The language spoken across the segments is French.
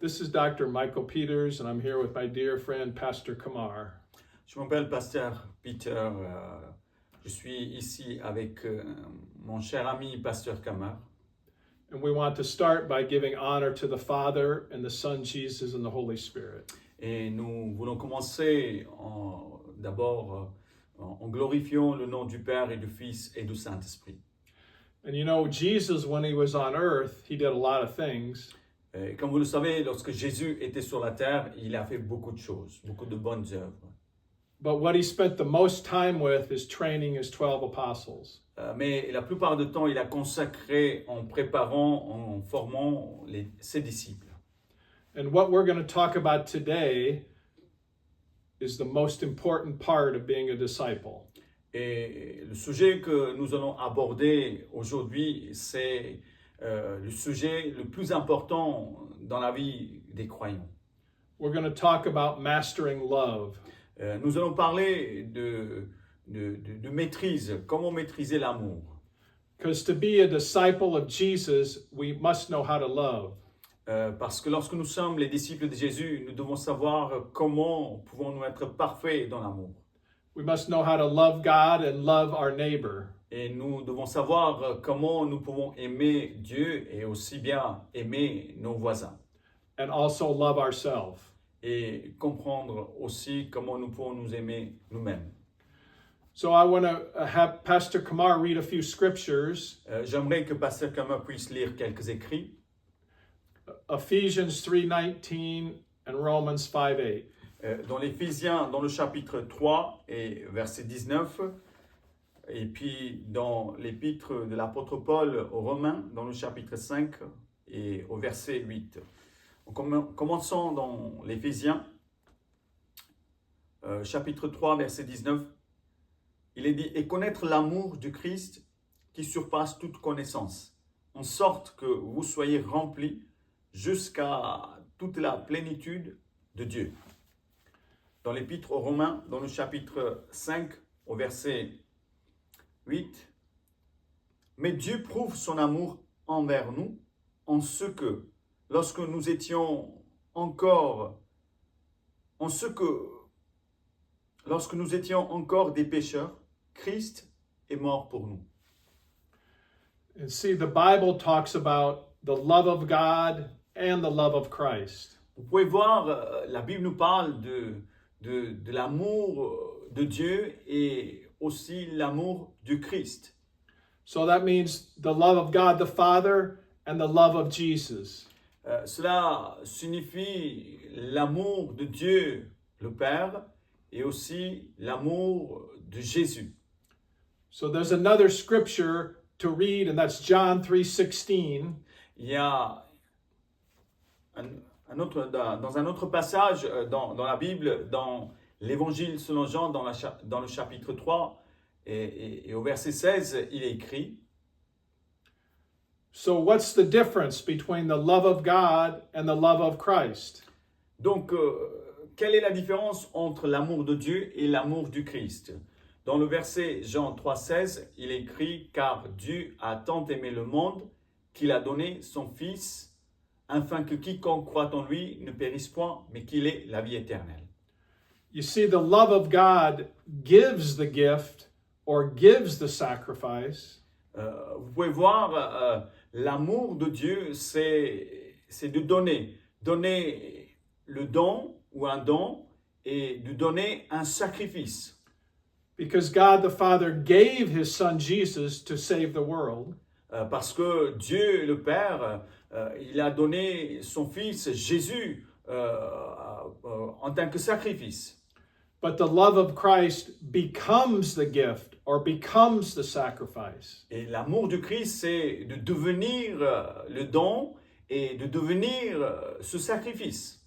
This is Dr. Michael Peters, and I'm here with my dear friend, Pastor Kamar. Je m'appelle Pasteur Peter. Je suis ici avec mon cher ami Pasteur Kamar. And we want to start by giving honor to the Father and the Son, Jesus, and the Holy Spirit. Et nous voulons commencer d'abord en glorifiant le nom du Père et du Fils et du Saint-Esprit. And you know, Jesus, when he was on earth, he did a lot of things. Et comme vous le savez, lorsque Jésus était sur la terre, il a fait beaucoup de choses, beaucoup de bonnes œuvres. But what he spent the most time with is training his 12 apostles. Mais la plupart du temps, il a consacré en préparant, en formant ses disciples. And what we're going to talk about today is the most important part of being a disciple. Et le sujet que nous allons aborder aujourd'hui, c'est le sujet le plus important dans la vie des croyants. We're going to talk about mastering love. Nous allons parler de maîtrise, comment maîtriser l'amour. Because to be a disciple of Jesus, we must know how to love. Parce que lorsque nous sommes les disciples de Jésus, nous devons savoir comment pouvons-nous être parfaits dans l'amour. We must know how to love God and love our neighbor. Et nous devons savoir comment nous pouvons aimer Dieu et aussi bien aimer nos voisins. And also love ourselves. Et comprendre aussi comment nous pouvons nous aimer nous-mêmes. So I want to have Pastor Kamar read a few scriptures. J'aimerais que Pasteur Kamar puisse lire quelques écrits. Ephesians 3:19 and Romans 5:8. Dans l'Éphésiens, dans le chapitre 3 et verset 19, et puis dans l'épître de l'apôtre Paul aux Romains, dans le chapitre 5 et au verset 8. Commençons dans l'Éphésiens, chapitre 3, verset 19. Il est dit « Et connaître l'amour du Christ qui surpasse toute connaissance, en sorte que vous soyez remplis jusqu'à toute la plénitude de Dieu. » Dans l'épître aux Romains, dans le chapitre 5, au verset 8. « Mais Dieu prouve son amour envers nous en ce que, lorsque nous étions encore des pécheurs, Christ est mort pour nous. » And see, the Bible talks about the love of God and the love of Christ. Vous pouvez voir, la Bible nous parle de l'amour de Dieu et aussi l'amour du Christ. So that means the love of God the Father and the love of Jesus. Cela signifie l'amour de Dieu le Père et aussi l'amour de Jésus. So there's another scripture to read, and that's John 3:16. Il y a dans un autre passage dans la Bible, dans l'Évangile selon Jean, dans le chapitre 3 et au verset 16, il est écrit. So what's the difference between the love of God and the love of Christ? Donc, quelle est la différence entre l'amour de Dieu et l'amour du Christ? Dans le verset Jean 3,16, il est écrit « Car Dieu a tant aimé le monde qu'il a donné son Fils, afin que quiconque croit en lui ne périsse point, mais qu'il ait la vie éternelle. » You see, the love of God gives the gift or gives the sacrifice. Vous pouvez voir, l'amour de Dieu, c'est de donner le don ou un don et de donner un sacrifice. Because God the Father gave his Son Jesus to save the world. Parce que Dieu, le Père, il a donné son Fils Jésus en tant que sacrifice. But the love of Christ becomes the gift or becomes the sacrifice. Et l'amour du Christ, c'est de devenir le don et de devenir ce sacrifice.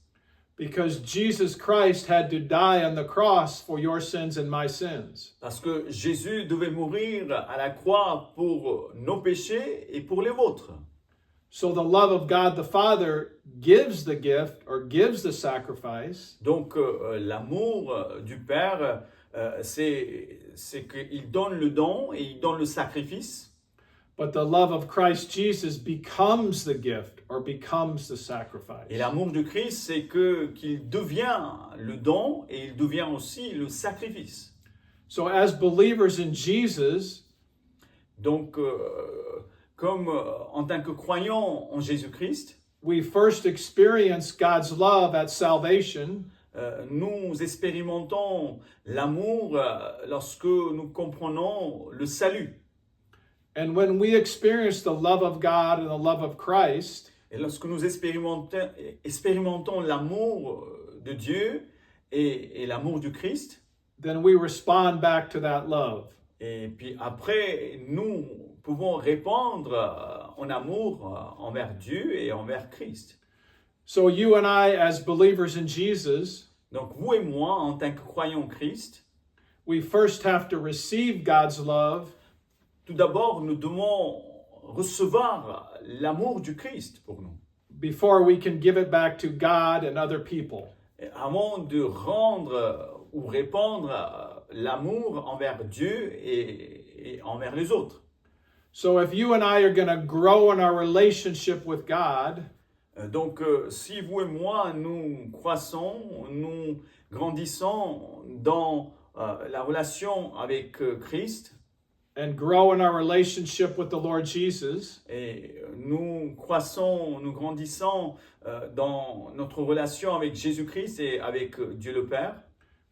Because Jesus Christ had to die on the cross for your sins and my sins. Parce que Jésus devait mourir à la croix pour nos péchés et pour les vôtres. So the love of God the Father gives the gift or gives the sacrifice. Donc l'amour du Père, c'est qu'il donne le don et il donne le sacrifice. But the love of Christ Jesus becomes the gift or becomes the sacrifice. Et l'amour du Christ, c'est qu'il devient le don et il devient aussi le sacrifice. So as believers in Jesus, Donc, comme en tant que croyants en Jésus-Christ, we first experience God's love at salvation, nous expérimentons l'amour lorsque nous comprenons le salut. and when we experience the love of God and the love of Christ, Et lorsque nous expérimentons l'amour de Dieu et l'amour du Christ, then we respond back to that love. et puis après, nous pouvons répondre en amour envers Dieu et envers Christ. So you and I, as believers in Jesus, Donc vous et moi, en tant que croyants en Christ, we first have to receive God's love, tout d'abord, nous devons recevoir l'amour du Christ pour nous, before we can give it back to God and other people. et avant de rendre ou répandre l'amour envers Dieu et envers les autres. So if you and I are going to grow in our relationship with God, Donc, si vous et moi, nous croissons, nous grandissons dans la relation avec Christ, and grow in our relationship with the Lord Jesus, et nous croissons, nous grandissons dans notre relation avec Jésus-Christ et avec Dieu le Père,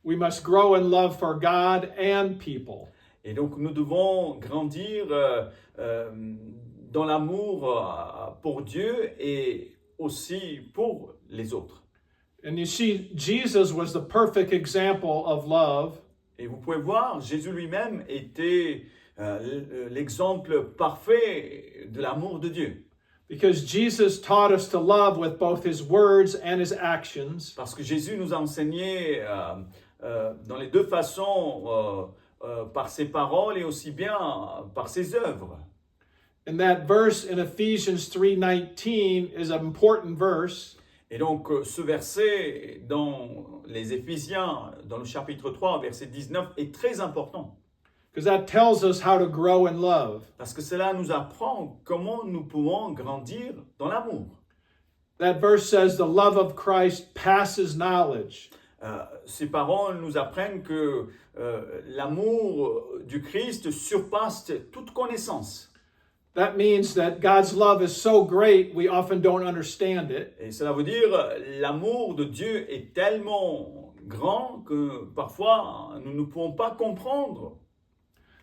we must grow in love for God and people. et donc nous devons grandir dans l'amour pour Dieu et aussi pour les autres. And you see, Jesus was the perfect example of love, Et vous pouvez voir, Jésus lui-même était l'exemple parfait de l'amour de Dieu. because Jesus taught us to love with both his words and his actions. Parce que Jésus nous a enseigné dans les deux façons, par ses paroles et aussi bien par ses œuvres. And that verse in Ephesians 3:19 is an important verse. Et donc ce verset dans les Éphésiens, dans le chapitre 3, verset 19, est très important. Because that tells us how to grow in love. Parce que cela nous apprend comment nous pouvons grandir dans l'amour. That verse says the love of Christ passes knowledge. Ces paroles nous apprennent que l'amour du Christ surpasse toute connaissance. That means that God's love is so great we often don't understand it. Et cela veut dire l'amour de Dieu est tellement grand que parfois nous ne pouvons pas comprendre.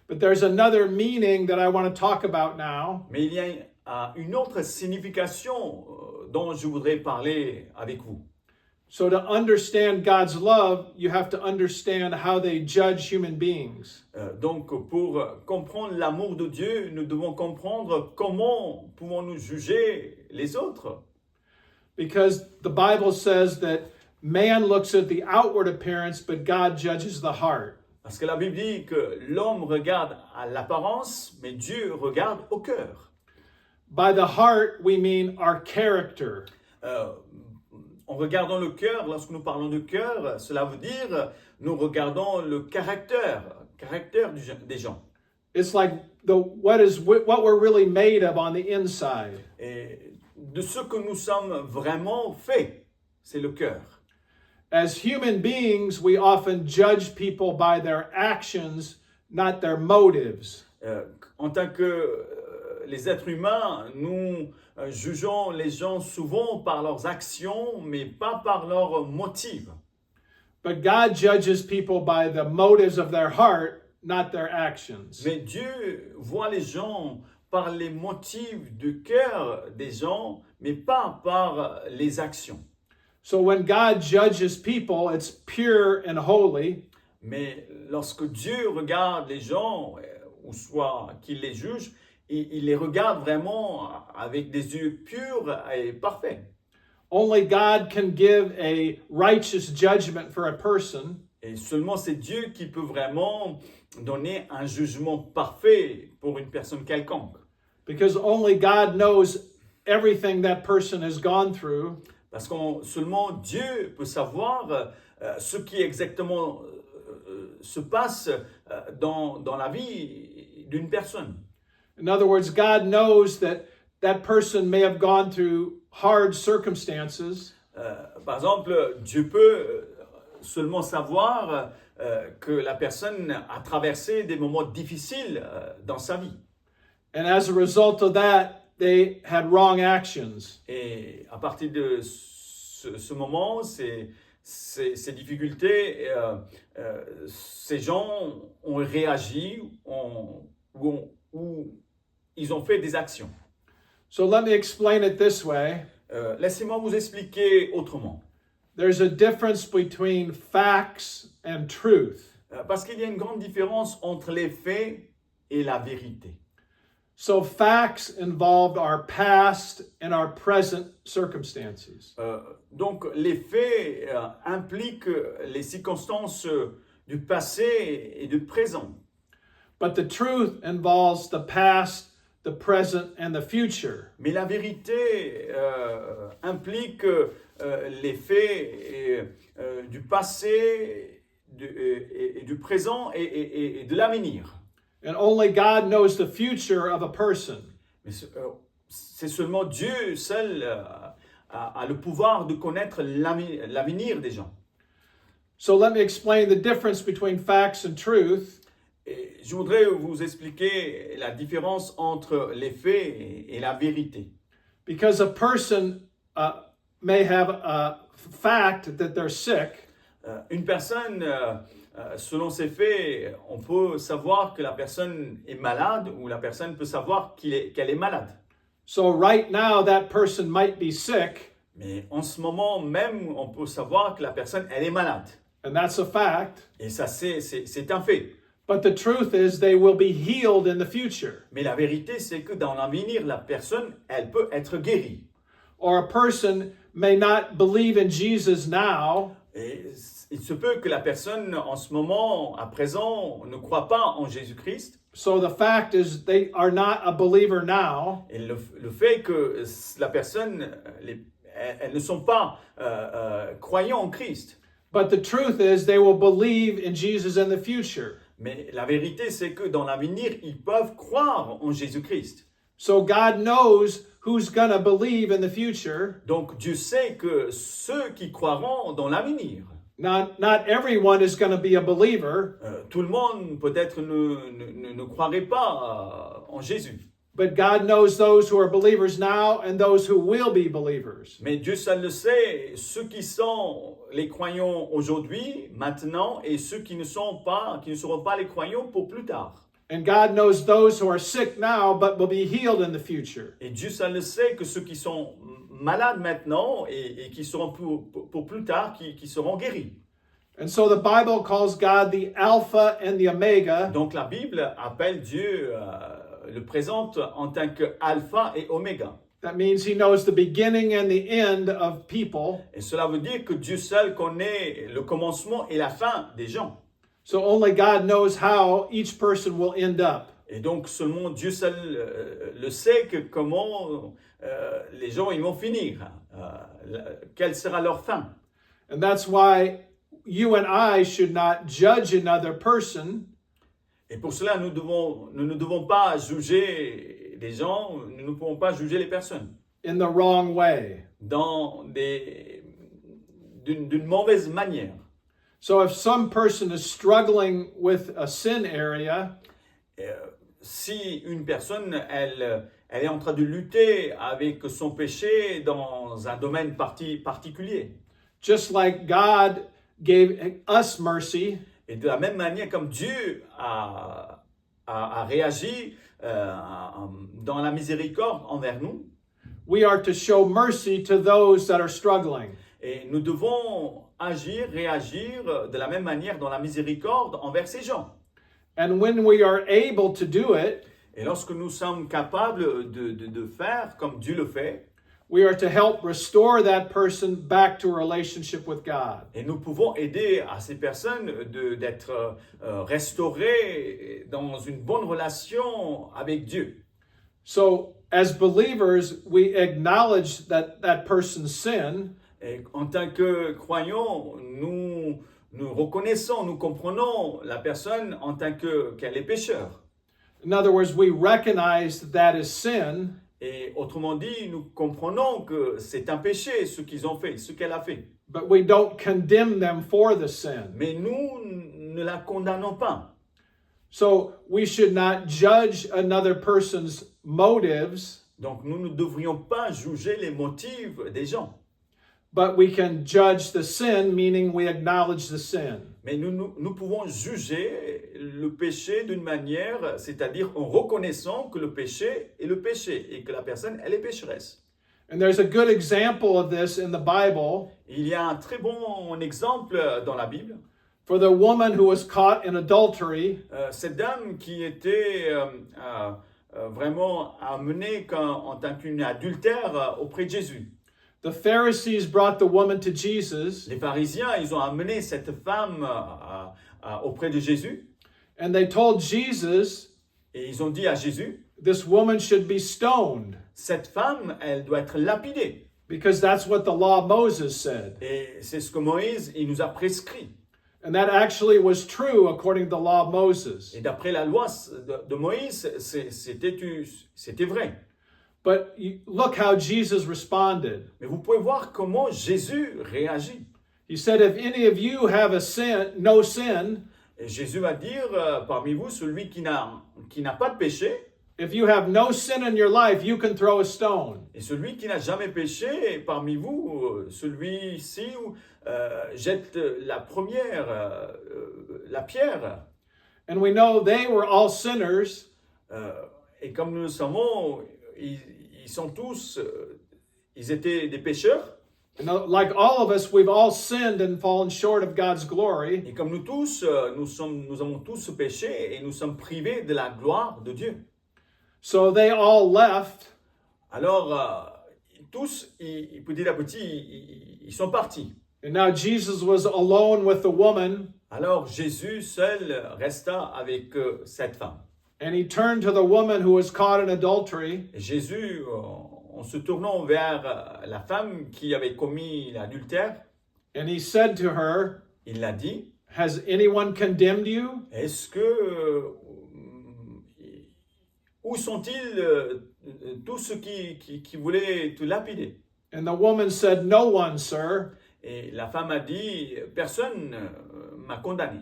But there's another meaning that I want to talk about now. Mais il y a une autre signification dont je voudrais parler avec vous. So to understand God's love, you have to understand how they judge human beings. Donc pour comprendre l'amour de Dieu, nous devons comprendre comment pouvons-nous juger les autres. Because the Bible says that man looks at the outward appearance, but God judges the heart. Parce que la Bible dit que l'homme regarde à l'apparence, mais Dieu regarde au cœur. By the heart, we mean our character. En regardant le cœur, lorsque nous parlons de cœur, cela veut dire nous regardons le caractère des gens. It's like what we're really made of on the inside. Et de ce que nous sommes vraiment faits, c'est le cœur. As human beings, we often judge people by their actions, not their motives. En tant que les êtres humains, nous jugeons les gens souvent par leurs actions, mais pas par leurs motifs. But God judges people by the motives of their heart, not their actions. Mais Dieu voit les gens par les motifs du cœur des gens, mais pas par les actions. So when God judges people, it's pure and holy. Mais lorsque Dieu regarde les gens, ou soit qu'il les juge, il les regarde vraiment avec des yeux purs et parfaits. Only God can give a righteous judgment for a person. Et seulement c'est Dieu qui peut vraiment donner un jugement parfait pour une personne quelconque. Because only God knows everything that person has gone through. Parce que seulement Dieu peut savoir ce qui exactement se passe dans la vie d'une personne. In other words, God knows that person may have gone through hard circumstances, Par exemple, Dieu peut seulement savoir que la personne a traversé des moments difficiles dans sa vie. and as a result of that, they had wrong actions. Et à partir de ce moment, ces difficultés, ces gens ont réagi ou ils ont fait des actions. So let me explain it this way. Laissez-moi vous expliquer autrement. There's a difference between facts and truth. Parce qu'il y a une grande différence entre les faits et la vérité. So facts involved our past and our present circumstances. Donc les faits impliquent les circonstances du passé et du présent. But the truth involves the past, the present, and the future. Mais la vérité implique les faits du passé et du présent et de l'avenir. And only God knows the future of a person. Mais c'est seulement Dieu seul a le pouvoir de connaître l'avenir des gens. So let me explain the difference between facts and truth. Et je voudrais vous expliquer la différence entre les faits et la vérité. Because a person may have a fact that they're sick, Une personne, selon ses faits, on peut savoir que la personne est malade ou la personne peut savoir qu'elle est malade. so right now that person might be sick, Mais en ce moment même, on peut savoir que la personne, elle est malade. and that's a fact. Et ça, c'est un fait. But the truth is they will be healed in the future. Mais la vérité, c'est que dans l'avenir, la personne, elle peut être guérie. Or a person may not believe in Jesus now, Et il se peut que la personne, en ce moment, à présent, ne croit pas en Jésus-Christ. so the fact is they are not a believer now, Et le fait que la personne, elles ne sont pas croyants en Christ. but the truth is they will believe in Jesus in the future. Mais la vérité, c'est que dans l'avenir, ils peuvent croire en Jésus-Christ. So God knows who's going to believe in the future. Donc Dieu sait que ceux qui croiront dans l'avenir, Not everyone is going to be a believer, tout le monde peut-être ne croirait pas en Jésus. but God knows those who are believers now and those who will be believers. Mais Dieu seul le sait, ceux qui sont les croyants aujourd'hui, maintenant, et ceux qui ne seront pas les croyants pour plus tard. And God knows those who are sick now but will be healed in the future. Et Dieu seul le sait que ceux qui sont malades maintenant et qui seront pour plus tard, qui seront guéris. And so the Bible calls God the Alpha and the Omega, Donc la Bible appelle Dieu, le présente en tant que Alpha et Oméga. That means he knows the beginning and the end of people. Et cela veut dire que Dieu seul connaît le commencement et la fin des gens. So only God knows how each person will end up. Et donc seulement Dieu seul le sait que comment les gens ils vont finir, quelle sera leur fin. And that's why you and I should not judge another person Et pour cela, nous ne devons pas juger les gens, nous ne pouvons pas juger les personnes in the wrong way. d'une mauvaise manière. So if some person is struggling with a sin area, Si une personne, elle est en train de lutter avec son péché dans un domaine particulier, just like God gave us mercy, et de la même manière comme Dieu a réagi dans la miséricorde envers nous, we are to show mercy to those that are struggling. et nous devons réagir de la même manière dans la miséricorde envers ces gens. And when we are able to do it, Et lorsque nous sommes capables de faire comme Dieu le fait, we are to help restore that person back to a relationship with God. et nous pouvons aider à ces personnes d'être restaurées dans une bonne relation avec Dieu. So as believers, we acknowledge that person's sin, Et en tant que croyants, nous reconnaissons, nous comprenons la personne en tant qu'elle est pécheur. in other words, we recognize that is sin, Et autrement dit, nous comprenons que c'est un péché ce qu'ils ont fait, ce qu'elle a fait. but we don't condemn them for the sin. Mais nous ne la condamnons pas. So we should not judge another person's motives, Donc nous ne devrions pas juger les motifs des gens. but we can judge the sin, meaning we acknowledge the sin. Mais nous pouvons juger le péché d'une manière, c'est-à-dire en reconnaissant que le péché est le péché et que la personne, elle est pécheresse. And there's a good example of this in the Bible Il y a un très bon exemple dans la Bible. for the woman who was caught in adultery. Cette dame qui était vraiment amenée en tant qu'une adultère auprès de Jésus. The Pharisees brought the woman to Jesus, Les pharisiens, ils ont amené cette femme auprès de Jésus and they told Jesus et ils ont dit à Jésus, this woman should be stoned cette femme, elle doit être lapidée. because that's what the law of Moses said. Et c'est ce que Moïse, il nous a prescrit. And that actually was true according to the law of Moses. Et d'après la loi de Moïse, c'était vrai. But look how Jesus responded. Mais vous pouvez voir comment Jésus réagit. He said, if any of you have no sin, Et Jésus va dire, parmi vous, celui qui n'a pas de péché, if you have no sin in your life, you can throw a stone. et celui qui n'a jamais péché, parmi vous, celui-ci jette la pierre. And we know they were all sinners, Et comme nous le savons, ils sont tous, ils étaient des pécheurs. and like all of us, we've all sinned and fallen short of God's glory. Et comme nous tous, nous avons tous péché et nous sommes privés de la gloire de Dieu. So they all left, Alors, tous, petit à petit, ils sont partis. and now Jesus was alone with the woman, Alors, Jésus seul resta avec cette femme. and he turned to the woman who was caught in adultery, Et Jésus, en se tournant vers la femme qui avait commis l'adultère, and he said to her, il l'a dit, has anyone condemned you? est-ce que... où sont-ils tous ceux qui voulaient te lapider? And the woman said, no one, sir. Et la femme a dit, personne m'a condamné.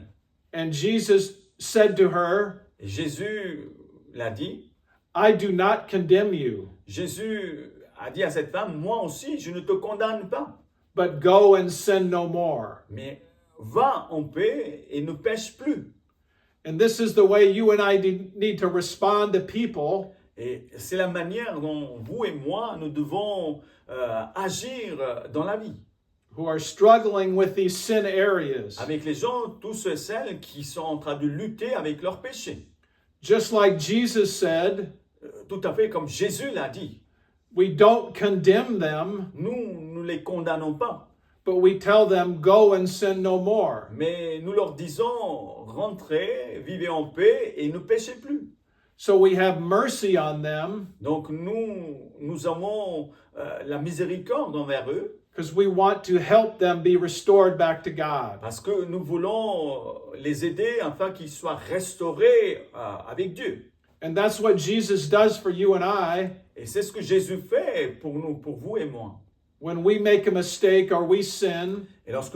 And Jesus said to her, Et Jésus l'a dit, I do not condemn you, Jésus a dit à cette femme, moi aussi, je ne te condamne pas, but go and sin no more. mais va en paix et ne pêche plus. And this is the way you and I need to respond to people Et c'est la manière dont vous et moi, nous devons agir dans la vie. who are struggling with these sin areas. Avec les gens, tous ceux et celles qui sont en train de lutter avec leurs péchés. Just like Jesus said, Tout à fait comme Jésus l'a dit. we don't condemn them, Nous ne les condamnons pas, but we tell them, go and sin no more. mais nous leur disons, rentrez, vivez en paix et ne péchez plus. So we have mercy on them Donc nous avons la miséricorde envers eux because we want to help them be restored back to God. parce que nous voulons les aider afin qu'ils soient restaurés avec Dieu. And that's what Jesus does for you and I. Et c'est ce que Jésus fait pour nous, pour vous et moi. When we make a mistake or we sin, Et lorsque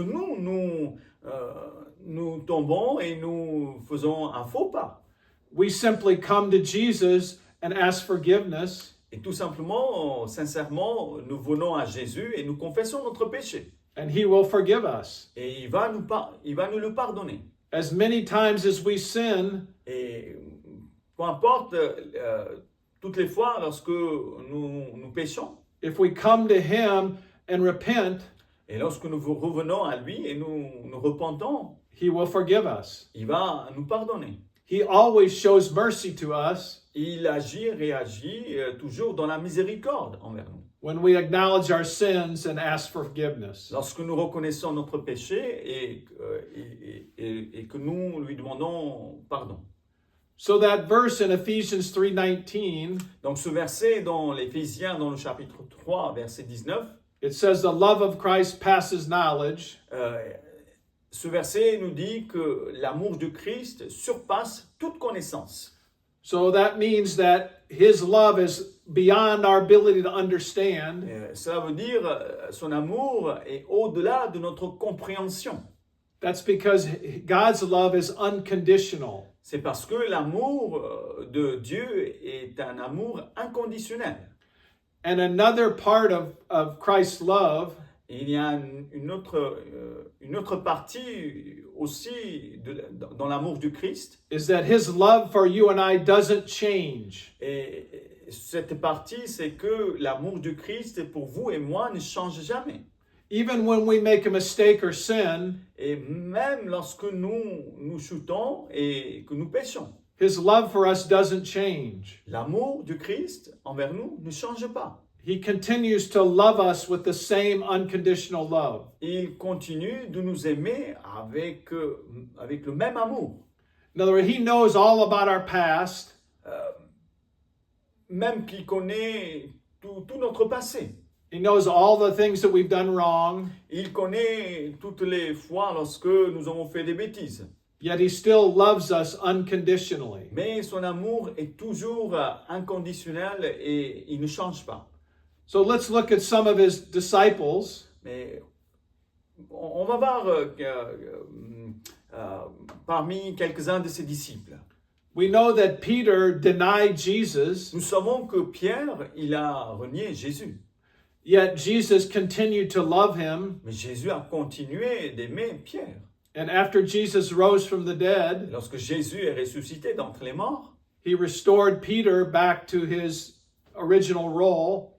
nous tombons et nous faisons un faux pas, we simply come to Jesus and ask forgiveness. et tout simplement, sincèrement, nous venons à Jésus et nous confessons notre péché. And he will forgive us. Et il va nous le pardonner. As many times as we sin, Et peu importe, toutes les fois lorsque nous péchons, if we come to him and repent, et lorsque nous revenons à lui et nous repentons, he will forgive us. il va nous pardonner. He always shows mercy to us Il agit et réagit toujours dans la miséricorde envers nous. when we acknowledge our sins and ask forgiveness. Lorsque nous reconnaissons notre péché et que nous lui demandons pardon. So that verse in Ephesians 3:19, Donc ce verset dans l'Éphésiens, dans le chapitre 3, verset 19, it says the love of Christ passes knowledge. ce verset nous dit que l'amour de Christ surpasse toute connaissance. So that means that his love is beyond our ability to understand. Cela veut dire son amour est au-delà de notre compréhension. That's because God's love is unconditional. C'est parce que l'amour de Dieu est un amour inconditionnel. And another part of Christ's love Et il y a une autre partie aussi dans l'amour du Christ. is that his love for you and I doesn't change. Et cette partie, c'est que l'amour du Christ pour vous et moi ne change jamais. Even when we make a mistake or sin, Et même lorsque nous chutons et que nous péchons, his love for us doesn't change. l'amour du Christ envers nous ne change pas. He continues to love us with the same unconditional love. Il continue de nous aimer avec le même amour. In other words, he knows all about our past. Même qu'il connaît tout notre passé. He knows all the things that we've done wrong. Il connaît toutes les fois lorsque nous avons fait des bêtises. Yet he still loves us unconditionally. Mais son amour est toujours inconditionnel et il ne change pas. So let's look at some of his disciples. Mais on va voir parmi quelques-uns de ses disciples. We know that Peter denied Jesus, Nous savons que Pierre, il a renié Jésus. yet Jesus continued to love him. Mais Jésus a continué d'aimer Pierre. And after Jesus rose from the dead, Lorsque Jésus est ressuscité d'entre les morts, he restored Peter back to his original role.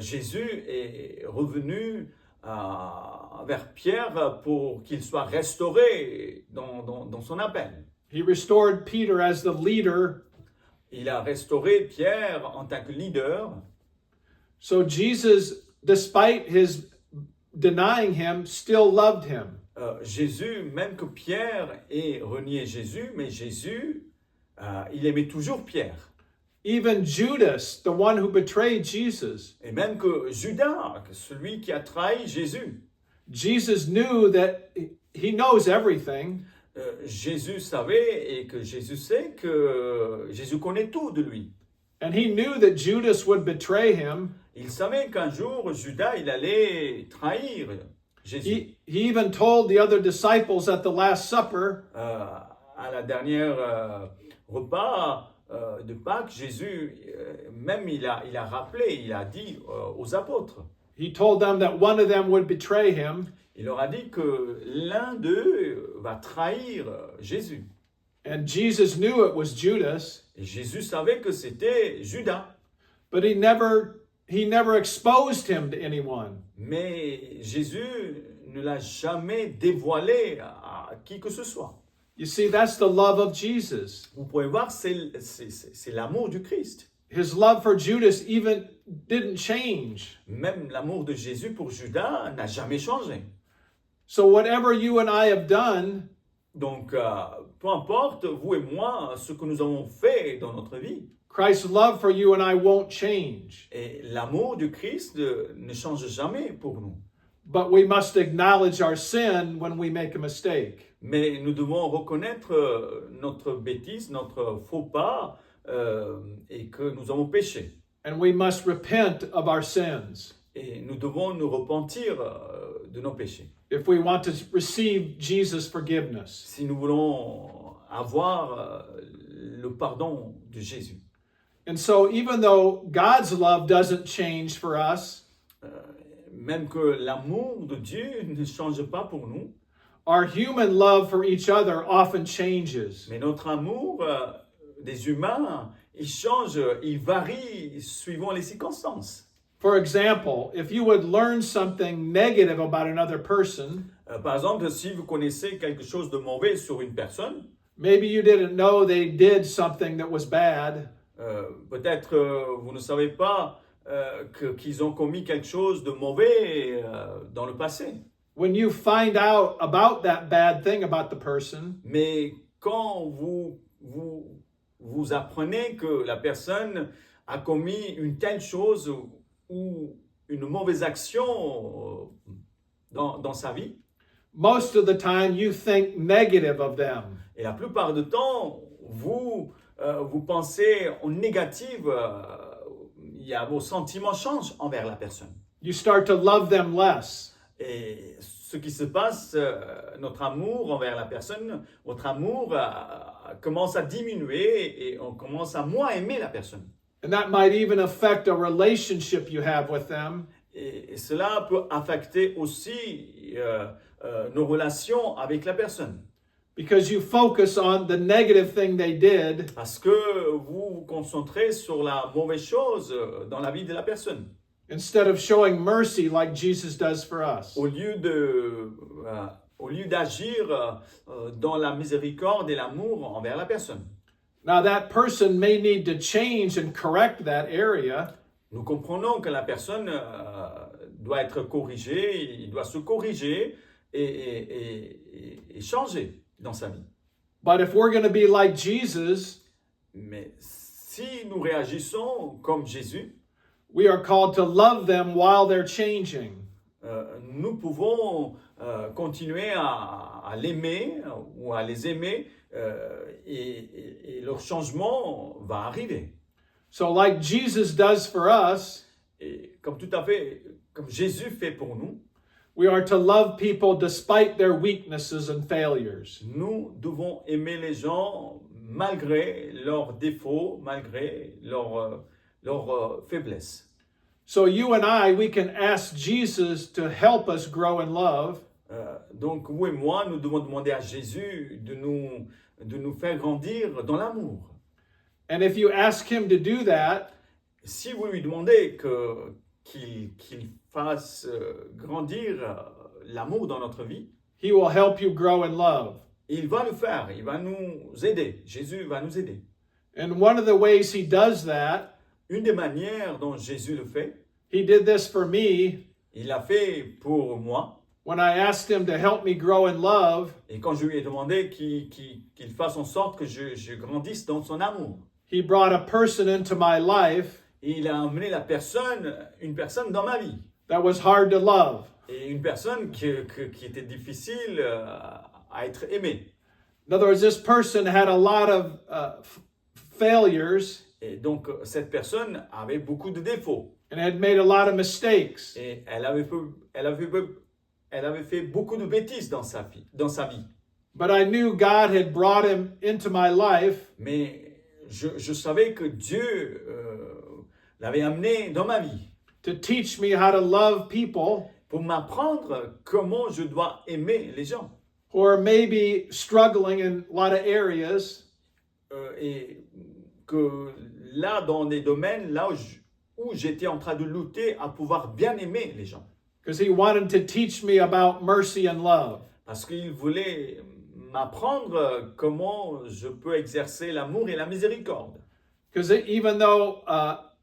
Jésus est revenu vers Pierre pour qu'il soit restauré dans son appel. He restored Peter as the leader. Il a restauré Pierre en tant que leader. So Jesus, despite his denying him, still loved him. Jésus, même que Pierre ait renié Jésus, mais Jésus, il aimait toujours Pierre. Even Judas, the one who betrayed Jesus, Et même que Judas, celui qui a trahi Jésus, Jesus knew that he knows everything. Jésus savait et que Jésus sait que Jésus connaît tout de lui. And he knew that Judas would betray him. Il savait qu'un jour, Judas, il allait trahir Jésus. He even told the other disciples at the Last Supper, À la dernière repas de Pâques, Jésus, même il a rappelé, il a dit aux apôtres, he told them that one of them would betray him. il leur a dit que l'un d'eux va trahir Jésus. And Jesus knew it was Judas, Et Jésus savait que c'était Judas. but he never exposed him to anyone. Mais Jésus ne l'a jamais dévoilé à qui que ce soit. You see, that's the love of Jesus. Vous pouvez voir, c'est l'amour du Christ. His love for Judas even didn't change. Même l'amour de Jésus pour Judas n'a jamais changé. So whatever you and I have done, Donc, peu importe, vous et moi, ce que nous avons fait dans notre vie, Christ's love for you and I won't change. et l'amour du Christ ne change jamais pour nous. But we must acknowledge our sin when we make a mistake. Mais nous devons reconnaître notre bêtise, notre faux pas, et que nous avons péché. And we must repent of our sins Et nous devons nous repentir de nos péchés. if we want to receive Jesus' forgiveness. Si nous voulons avoir le pardon de Jésus. And so even though God's love doesn't change for us, Même que l'amour de Dieu ne change pas pour nous, our human love for each other often changes. mais notre amour des humains, il change, il varie suivant les circonstances. For example, if you would learn something negative about another person, Par exemple, si vous connaissez quelque chose de mauvais sur une personne, maybe you didn't know they did something that was bad, peut-être vous ne savez pas qu'ils ont commis quelque chose de mauvais dans le passé. when you find out about that bad thing about the person, Mais quand vous apprenez que la personne a commis une telle chose ou une mauvaise action dans sa vie, most of the time you think negative of them. et la plupart du temps, vous vous pensez en négative, vos sentiments changent envers la personne. You start to love them less. Et ce qui se passe, notre amour envers la personne, votre amour commence à diminuer et on commence à moins aimer la personne. And that might even affect a relationship you have with them. Et cela peut affecter aussi nos relations avec la personne. Because you focus on the negative thing they did Parce que vous vous concentrez sur la mauvaise chose dans la vie de la personne. instead of showing mercy like Jesus does for us. Au lieu d'agir dans la miséricorde et l'amour envers la personne. Now, that person may need to change and correct that area, Nous comprenons que la personne doit être corrigée, il doit se corriger et changer dans sa vie. but if we're going to be like Jesus, Mais si nous réagissons comme Jésus, we are called to love them while they're changing. nous pouvons continuer à l'aimer ou à les aimer et leur changement va arriver. So, like Jesus does for us, Et comme tout à fait, comme Jésus fait pour nous, we are to love people despite their weaknesses and failures. nous devons aimer les gens malgré leurs défauts, malgré leurs faiblesses. So, you and I, we can ask Jesus to help us grow in love. Donc vous et moi, nous devons demander à Jésus de nous faire grandir dans l'amour. And if you ask him to do that, Si vous lui demandez qu'il fasse grandir l'amour dans notre vie, he will help you grow in love. il va le faire, il va nous aider. Jésus va nous aider. And one of the ways he does that, Une des manières dont Jésus le fait, he did this for me il l'a fait pour moi. when I asked him to help me grow in love. Et quand je lui ai demandé qu'il fasse en sorte que je grandisse dans son amour, He brought a person into my life il a amené une personne dans ma vie. that was hard to love. Et une personne qui était difficile à être aimée. In other words, this person had a lot of failures Et donc, cette personne avait beaucoup de défauts. and had made a lot of mistakes. Et elle avait fait beaucoup de bêtises dans sa vie. But I knew God had brought him into my life Mais je savais que Dieu l'avait amené dans ma vie to teach me how to love people pour m'apprendre comment je dois aimer les gens. who are maybe struggling in a lot of areas, Et que là, dans des domaines là où j'étais en train de lutter à pouvoir bien aimer les gens. because he wanted to teach me about mercy and love. Parce qu'il voulait m'apprendre comment je peux exercer l'amour et la miséricorde. Because even though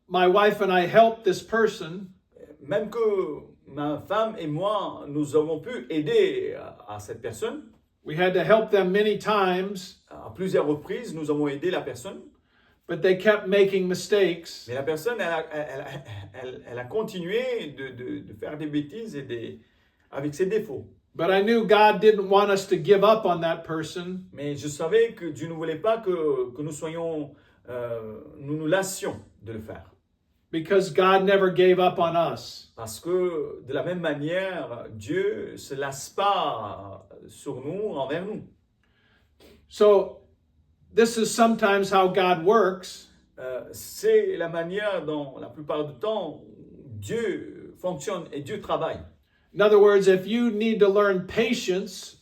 my wife and I helped this person, Même que ma femme et moi, nous avons pu aider à cette personne, we had to help them many times, à plusieurs reprises, nous avons aidé la personne, but they kept making mistakes. mais la personne, elle a continué de faire des bêtises avec ses défauts. But I knew God didn't want us to give up on that person. Mais je savais que Dieu ne voulait pas que nous nous lassions de le faire. Because God never gave up on us. Parce que de la même manière, Dieu ne se lasse pas sur nous, envers nous. So this is sometimes how God works. C'est la manière dont, la plupart du temps, Dieu fonctionne et Dieu travaille. In other words, if you need to learn patience,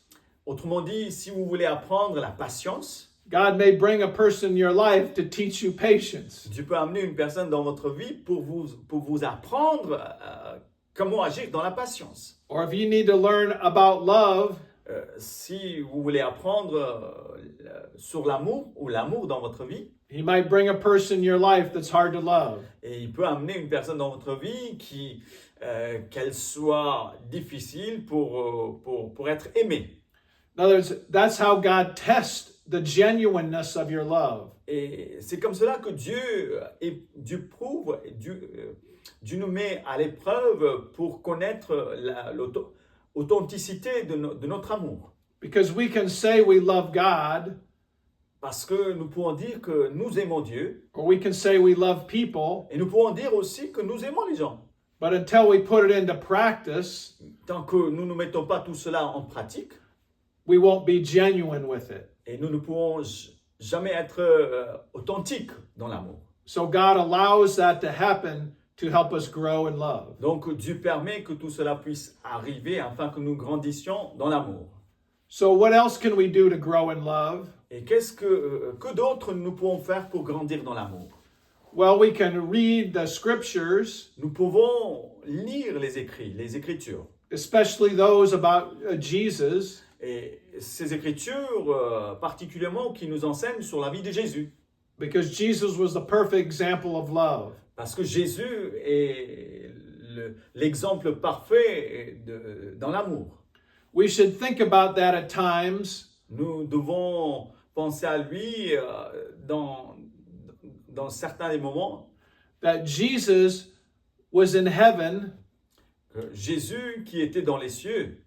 Autrement dit, si vous voulez apprendre la patience, God may bring a person in your life to teach you patience. Dieu peut amener une personne dans votre vie pour vous apprendre comment agir dans la patience. Or if you need to learn about love, Si vous voulez apprendre sur l'amour ou l'amour dans votre vie, He might bring a person in your life that's hard to love. et il peut amener une personne dans votre vie qu'elle soit difficile pour être aimée. In other words, that's how God tests the genuineness of your love. Et c'est comme cela que Dieu prouve, Dieu nous met à l'épreuve pour connaître l'authenticité de notre amour. Because we can say we love God, Parce que nous pouvons dire que nous aimons Dieu or we can say we love people, et nous pouvons dire aussi que nous aimons les gens. but until we put it into practice, Tant que nous ne mettons pas tout cela en pratique, we won't be genuine with it. et nous ne pourrons jamais être authentiques dans l'amour. So God allows that to happen to help us grow in love. Donc Dieu permet que tout cela puisse arriver afin que nous grandissions dans l'amour. So what else can we do to grow in love? Et qu'est-ce que d'autre nous pouvons faire pour grandir dans l'amour? Well, we can read the scriptures, Nous pouvons lire les écrits, les écritures. especially those about Jesus, Et ces écritures particulièrement qui nous enseignent sur la vie de Jésus. because Jesus was the perfect example of love. Parce que Jésus est l'exemple parfait dans l'amour. We should think about that at times Nous devons penser à lui dans certains des moments. that Jesus was in heaven. Que Jésus qui était dans les cieux,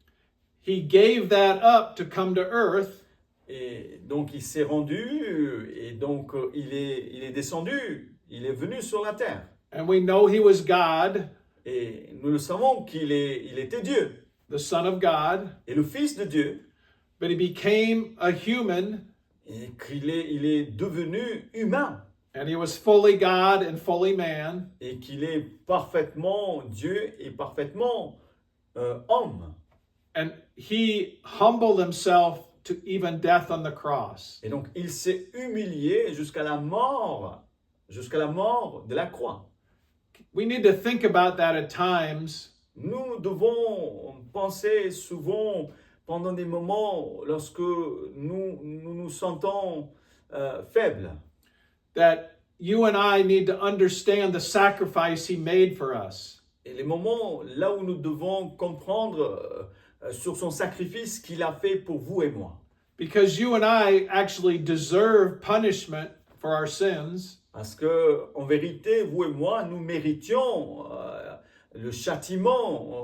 He gave that up to come to earth, et donc il s'est rendu, et donc il est descendu, il est venu sur la terre. and we know he was God, Et nous le savons qu'il était Dieu, the Son of God, et le Fils de Dieu, but he became a human, et il est devenu humain, and he was fully God and fully man. et qu'il est parfaitement Dieu et parfaitement homme. And he humbled himself to even death on the cross. Et donc il s'est humilié jusqu'à la mort de la croix. We need to think about that at times, Nous devons penser souvent pendant des moments lorsque nous sentons faibles. that you and I need to understand the sacrifice he made for us. Et les moments là où nous devons comprendre sur son sacrifice qu'il a fait pour vous et moi. Because you and I actually deserve punishment for our sins, Parce que, en vérité, vous et moi, nous méritions le châtiment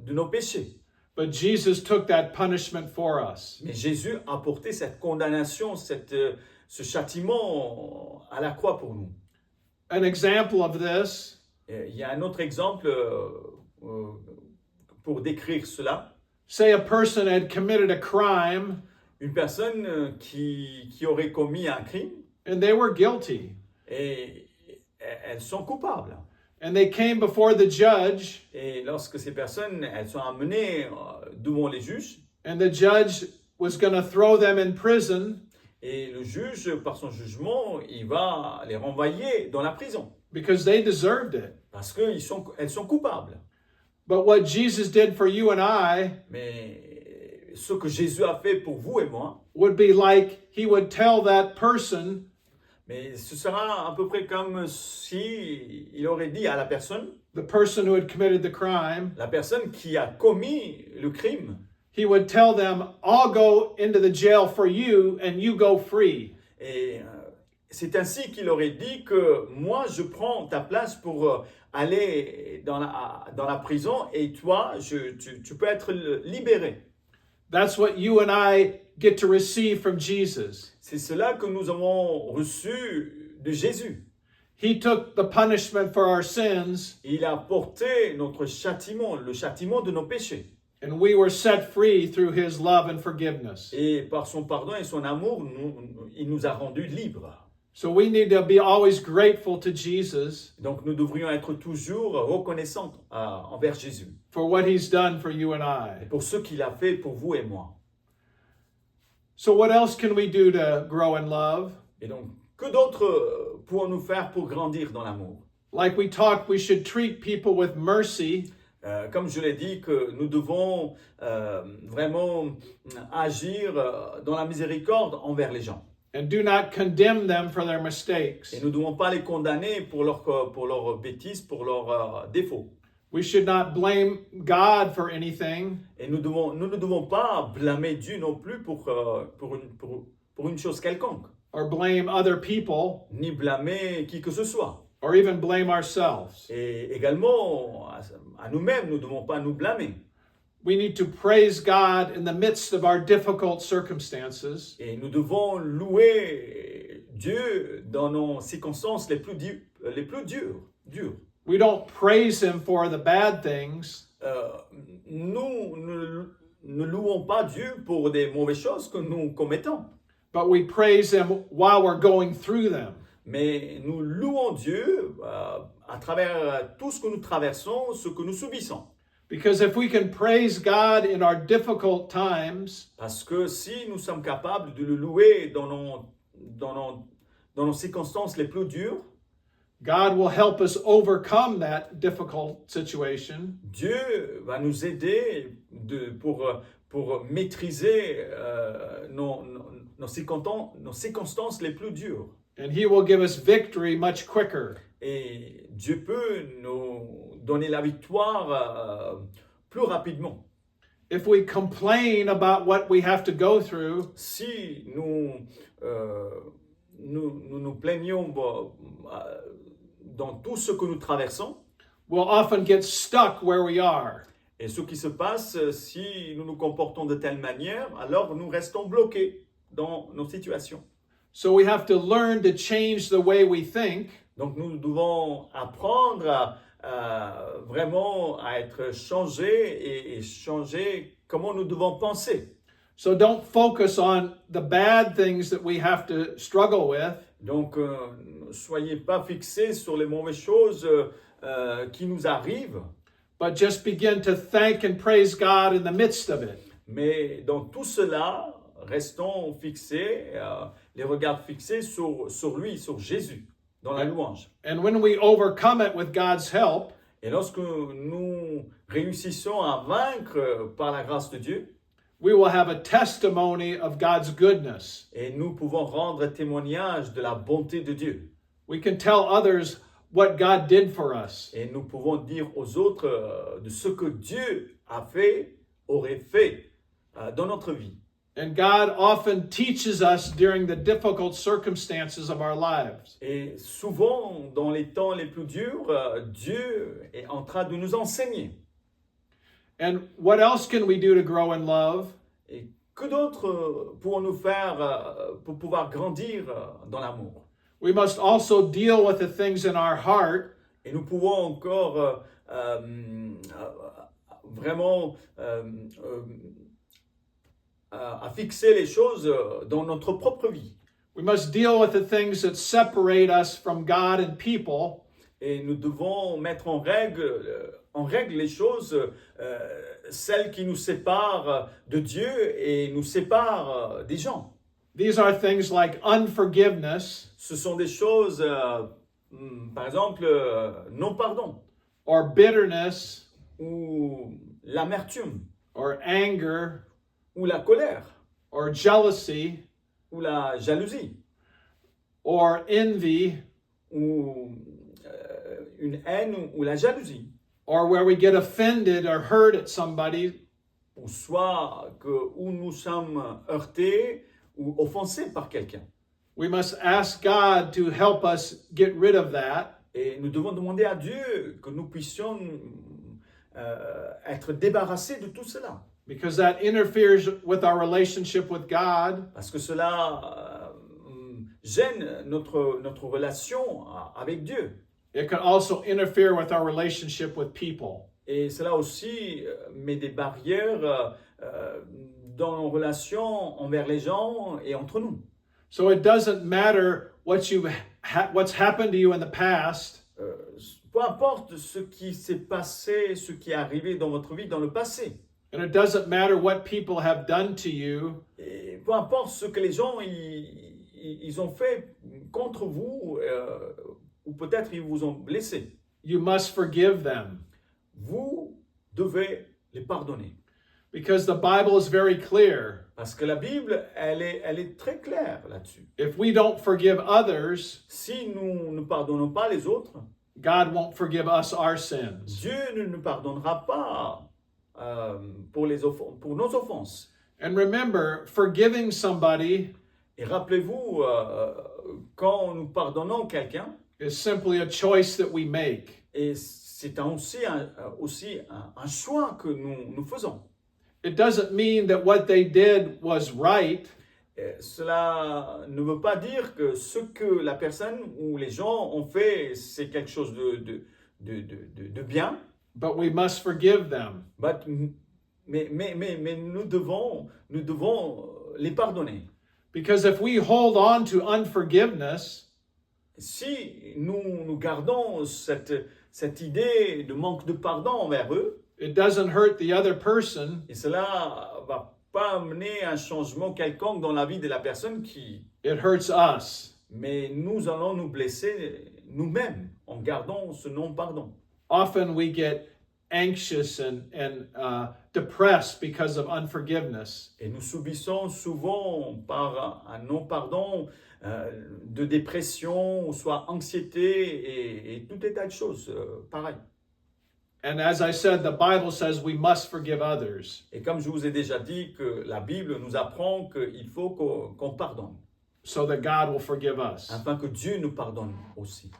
de nos péchés. but Jesus took that punishment for us. Mais Jésus a porté cette condamnation, ce châtiment à la croix pour nous. An example of this Et il y a un autre exemple pour décrire cela. say a person had committed a crime Une personne qui aurait commis un crime and they were guilty, et elles sont coupables. and they came before the judge, Et lorsque ces personnes, elles sont amenées devant les juges, and the judge was going to throw them in prison et le juge, par son jugement, il va les renvoyer dans la prison. because they deserved it. Parce qu'elles sont coupables. But what Jesus did for you and I Mais ce que Jésus a fait pour vous et moi, would be like he would tell that person, mais ce sera à peu près comme si il aurait dit à la personne who had committed the crime, la personne qui a commis le crime, he would tell them, I'll go into the jail for you and you go free. et c'est ainsi qu'il aurait dit que moi je prends ta place pour aller dans la prison et toi tu peux être libéré. That's what you and I get to receive from Jesus. C'est cela que nous avons reçu de Jésus. He took the punishment for our sins, Il a porté notre châtiment, le châtiment de nos péchés. and we were set free through his love and forgiveness. Et par son pardon et son amour, il nous a rendus libres. So we need to be always grateful to Jesus Donc nous devrions être toujours reconnaissants envers Jésus for what he's done for you and et I. pour ce qu'il a fait pour vous et moi. So what else can we do to grow in love? Et donc, que d'autre pouvons-nous faire pour grandir dans l'amour? Like we talked, we should treat people with mercy, Comme je l'ai dit, que nous devons vraiment agir dans la miséricorde envers les gens. and do not condemn them for their mistakes. Et nous ne devons pas les condamner pour leurs bêtises, pour leurs défauts. We should not blame God for anything, Et nous ne devons pas blâmer Dieu non plus pour une chose quelconque, or blame other people, ni blâmer qui que ce soit. or even blame ourselves. Et également, à nous-mêmes, nous ne devons pas nous blâmer. We need to praise God in the midst of our difficult circumstances. Et nous devons louer Dieu dans nos circonstances les plus dures. We don't praise Him for the bad things, Nous ne louons pas Dieu pour des mauvaises choses que nous commettons, but we praise Him while we're going through them. mais nous louons Dieu à travers tout ce que nous traversons, ce que nous subissons. Because if we can praise God in our difficult times, Parce que si nous sommes capables de le louer dans nos circonstances les plus dures, God will help us overcome that difficult situation. Dieu va nous aider pour maîtriser nos circonstances les plus dures. And He will give us victory much quicker. Et Dieu peut nous donner la victoire plus rapidement. If we complain about what we have to go through, Si nous nous plaignons dans tout ce que nous traversons, we'll often get stuck where we are. et ce qui se passe, si nous nous comportons de telle manière, alors nous restons bloqués dans nos situations. So we have to learn to change the way we think. Donc nous devons apprendre vraiment à être changés et changer comment nous devons penser. So don't focus on the bad things that we have to struggle with, Donc ne soyez pas fixés sur les mauvaises choses qui nous arrivent, but just begin to thank and praise God in the midst of it. mais dans tout cela, restons fixés, les regards fixés sur lui, sur Jésus, dans la louange. And when we overcome it with God's help, Et lorsque nous réussissons à vaincre par la grâce de Dieu, we will have a testimony of God's goodness. et nous pouvons rendre témoignage de la bonté de Dieu. We can tell others what God did for us. Et nous pouvons dire aux autres de ce que Dieu a fait, aurait fait dans notre vie. And God often teaches us during the difficult circumstances of our lives. Et souvent, dans les temps les plus durs, Dieu est en train de nous enseigner. And what else can we do to grow in love? Et que d'autres pouvons-nous faire pour pouvoir grandir dans l'amour? We must also deal with the things in our heart Et nous pouvons encore vraiment à fixer les choses dans notre propre vie. We must deal with the things that separate us from God and people, Et nous devons mettre en règle les choses, celles qui nous séparent de Dieu et nous séparent des gens. These are things like unforgiveness Ce sont des choses, par exemple, non-pardon, or bitterness ou l'amertume, or anger ou la colère, or jealousy ou la jalousie, or envy, ou une haine ou la jalousie, or where we get offended or hurt at somebody. ou soit où nous sommes heurtés ou offensés par quelqu'un. We must ask God to help us get rid of that. Et nous devons demander à Dieu que nous puissions être débarrassés de tout cela. Because that interferes with our relationship with God. Parce que cela gêne notre relation avec Dieu. It can also interfere with our relationship with people. Et cela aussi met des barrières dans nos relations envers les gens et entre nous. So it doesn't matter what's happened to you in the past. Peu importe ce qui s'est passé, ce qui est arrivé dans votre vie dans le passé. And it doesn't matter what people have done to you. Et peu importe ce que les gens ils ont fait contre vous, ou peut-être ils vous ont blessé. You must forgive them. Vous devez les pardonner. Because the Bible is very clear. Parce que la Bible, elle est très claire là-dessus. If we don't forgive others, Si nous ne pardonnons pas les autres, God won't forgive us our sins. Dieu ne nous pardonnera pas pour nos offenses. And remember, forgiving somebody Et rappelez-vous, quand nous pardonnons quelqu'un, is simply a choice that we make. et c'est aussi un choix que nous faisons. It doesn't mean that what they did was right. Cela ne veut pas dire que ce que la personne ou les gens ont fait, c'est quelque chose de bien. But we must forgive them. Mais nous devons les pardonner. Because if we hold on to unforgiveness, Si nous gardons cette idée de manque de pardon envers eux, it doesn't hurt the other person, et cela va pas amener un changement quelconque dans la vie de la personne it hurts us. mais nous allons nous blesser nous-mêmes en gardant ce non-pardon. Often we get anxious and depressed because of unforgiveness. Et nous subissons souvent par un non-pardon de dépression, ou soit anxiété et tout état de choses pareil. And as I said, the Bible says we must forgive others. Et comme je vous ai déjà dit que la Bible nous apprend qu'il faut qu'on pardonne, So that God will forgive us. afin que Dieu nous pardonne aussi.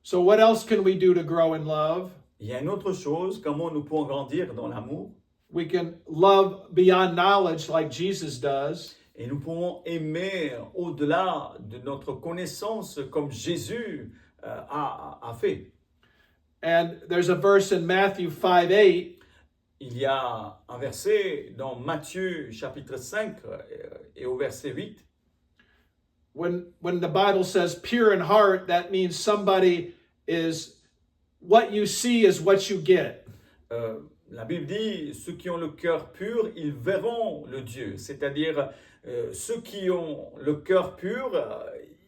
So what else can we do to grow in love? Il y a une autre chose, comment nous pouvons grandir dans l'amour, We can love beyond knowledge like Jesus does. et nous pouvons aimer au-delà de notre connaissance comme Jésus a fait. And there's a verse in Matthew 5:8 Il y a un verset dans Matthieu chapitre 5 et au verset 8. when the Bible says pure in heart, that means somebody is what you see is what you get. La Bible dit, ceux qui ont le cœur pur, ils verront le Dieu. C'est-à-dire, ceux qui ont le cœur pur,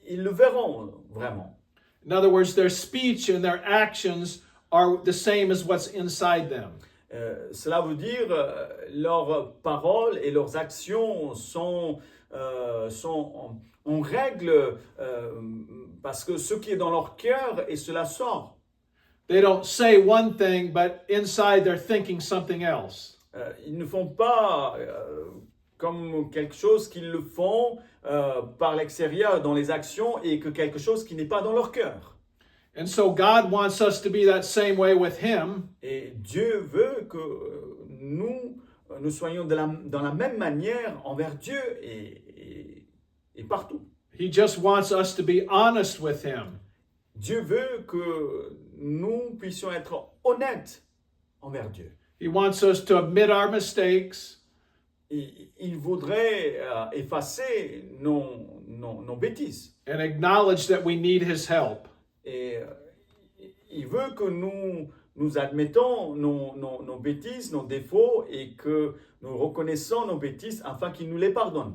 ils le verront vraiment. In other words, their speech and their actions are the same as what's inside them. Cela veut dire, leurs paroles et leurs actions sont en règle parce que ce qui est dans leur cœur, et cela sort. They don't say one thing, but inside they're thinking something else. Ils ne font pas comme quelque chose qu'ils le font par l'extérieur dans les actions et que quelque chose qui n'est pas dans leur cœur. And so God wants us to be that same way with Him. Et Dieu veut que nous soyons dans la même manière envers Dieu et partout. He just wants us to be honest with Him. Dieu veut que nous puissions être honnêtes envers Dieu. He wants us to admit our mistakes. Il voudrait effacer nos bêtises. And acknowledge that we need His help. Et il veut que nous admettons nos bêtises, nos défauts, et que nous reconnaissons nos bêtises afin qu'il nous les pardonne.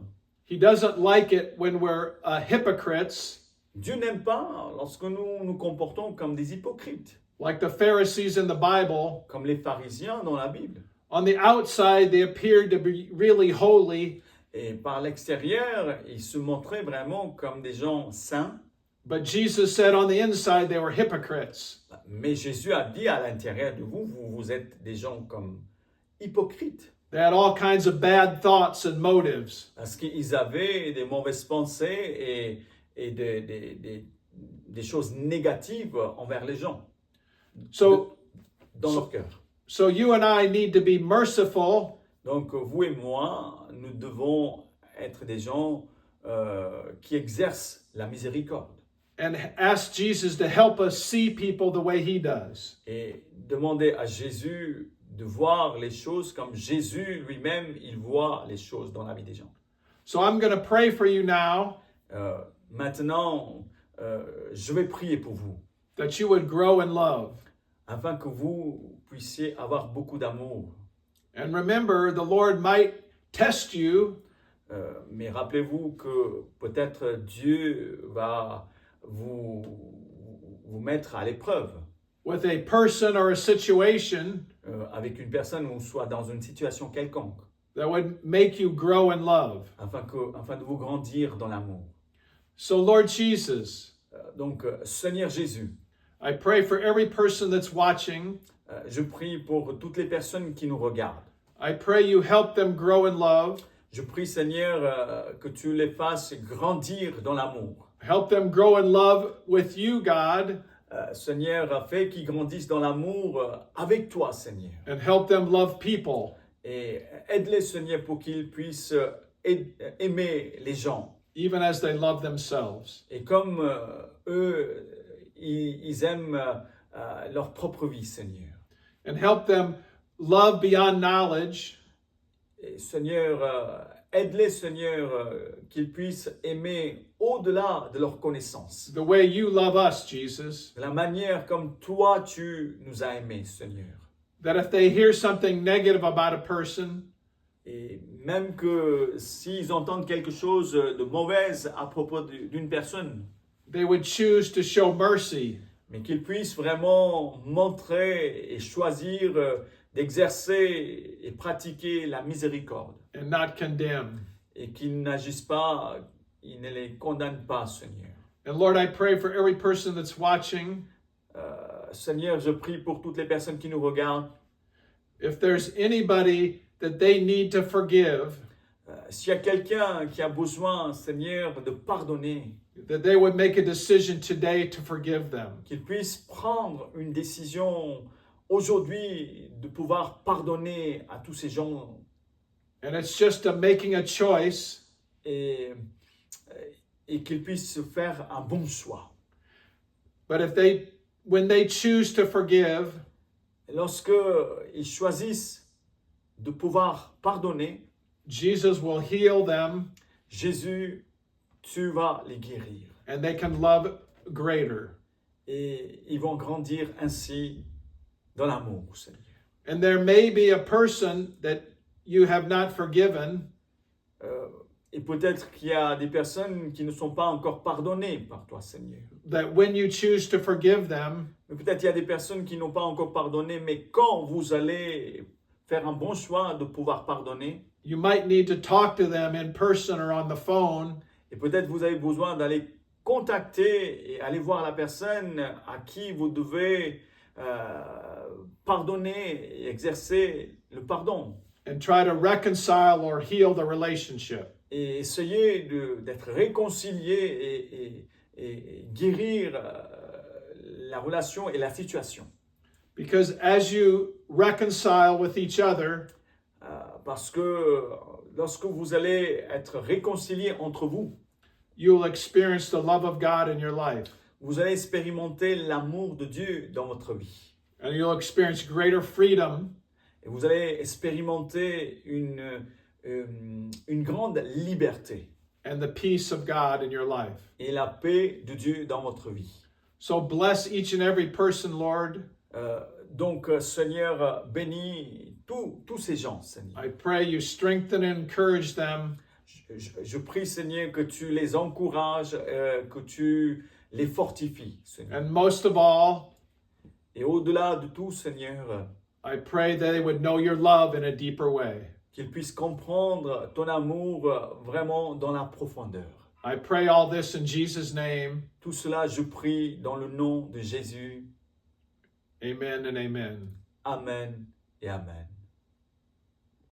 He doesn't like it when we're hypocrites, Dieu n'aime pas lorsque nous nous comportons comme des hypocrites, like the Pharisees in the Bible. comme les pharisiens dans la Bible. On the outside, they appeared to be really holy, Et par l'extérieur, ils se montraient vraiment comme des gens saints. but Jesus said on the inside they were hypocrites. Mais Jésus a dit à l'intérieur de vous, vous êtes des gens comme hypocrites. They had all kinds of bad thoughts and motives. Parce qu'ils avaient des mauvaises pensées et des choses négatives envers les gens So, dans leur cœur. so you and I need to be merciful Donc vous et moi, nous devons être des gens qui exercent la miséricorde and ask Jesus to help us see people the way He does. et demander à Jésus de voir les choses comme Jésus lui-même, il voit les choses dans la vie des gens. So I'm going to pray for you now Maintenant, je vais prier pour vous, that you would grow in love. afin que vous puissiez avoir beaucoup d'amour. And remember, the Lord might test you Mais rappelez-vous que peut-être Dieu va vous mettre à l'épreuve with a person or a situation avec une personne ou soit dans une situation quelconque, that would make you grow in love. afin de vous grandir dans l'amour. So, Lord Jesus, Donc, Seigneur Jésus, I pray for every person that's watching. je prie pour toutes les personnes qui nous regardent. I pray you help them grow in love. Je prie, Seigneur, que tu les fasses grandir dans l'amour. Help them grow in love with you, God, Seigneur, fais qu'ils grandissent dans l'amour avec toi, Seigneur. and help them love people. Et aide-les, Seigneur, pour qu'ils puissent aimer les gens. even as they love themselves. Et comme eux, ils aiment leur propre vie, Seigneur. And help them love beyond knowledge, Et Seigneur, aide-les, Seigneur, qu'ils puissent aimer au-delà de leur connaissance. the way you love us, Jesus. De la manière comme toi, tu nous as aimés, Seigneur. That if they hear something negative about a person, Et même que s'ils entendent quelque chose de mauvais à propos d'une personne, they would choose to show mercy mais qu'ils puissent vraiment montrer et choisir d'exercer et pratiquer la miséricorde. and not condemn. Et qu'ils n'agissent pas, ils ne les condamnent pas, Seigneur. And Lord, I pray for every person that's watching, Seigneur, je prie pour toutes les personnes qui nous regardent. if there's anybody that they need to forgive, S'il y a quelqu'un qui a besoin, Seigneur, de pardonner, that they would make a decision today to forgive them. qu'il puisse prendre une décision aujourd'hui de pouvoir pardonner à tous ces gens And it's just making a choice et qu'ils puissent faire un bon choix. But when they choose to forgive, Et lorsque ils choisissent de pouvoir pardonner, Jesus will heal them Jésus, tu vas les guérir. and they can love greater. Et ils vont grandir ainsi dans l'amour, Seigneur. And there may be a person that you have not forgiven, Et peut-être qu'il y a des personnes qui ne sont pas encore pardonnées par toi, Seigneur. that when you choose to forgive them, Mais peut-être il y a des personnes qui n'ont pas encore pardonné, mais quand vous allez faire un bon choix de pouvoir pardonner, you might need to talk to them in person or on the phone et peut-être vous avez besoin d'aller contacter et aller voir la personne à qui vous devez pardonner et exercer le pardon. and try to reconcile or heal the relationship. Et essayer d'être réconcilié et guérir la relation et la situation. Because as you reconcile with each other, Parce que lorsque vous allez être réconciliés entre vous, you'll experience the love of God in your life. vous allez expérimenter l'amour de Dieu dans votre vie. And you'll experience greater freedom Et vous allez expérimenter une grande liberté and the peace of God in your life. et la paix de Dieu dans votre vie. So bless each and every person, Lord. Donc, Seigneur, bénis tous ces gens, Seigneur. I pray you strengthen and encourage them. Je prie, Seigneur, que tu les encourages, que tu les fortifies, Seigneur. And most of all, Et au-delà de tout, Seigneur, I pray that they would know your love in a deeper way. qu'ils puissent comprendre ton amour vraiment dans la profondeur. I pray all this in Jesus' name. Tout cela, je prie dans le nom de Jésus. Amen and amen. Amen et Amen.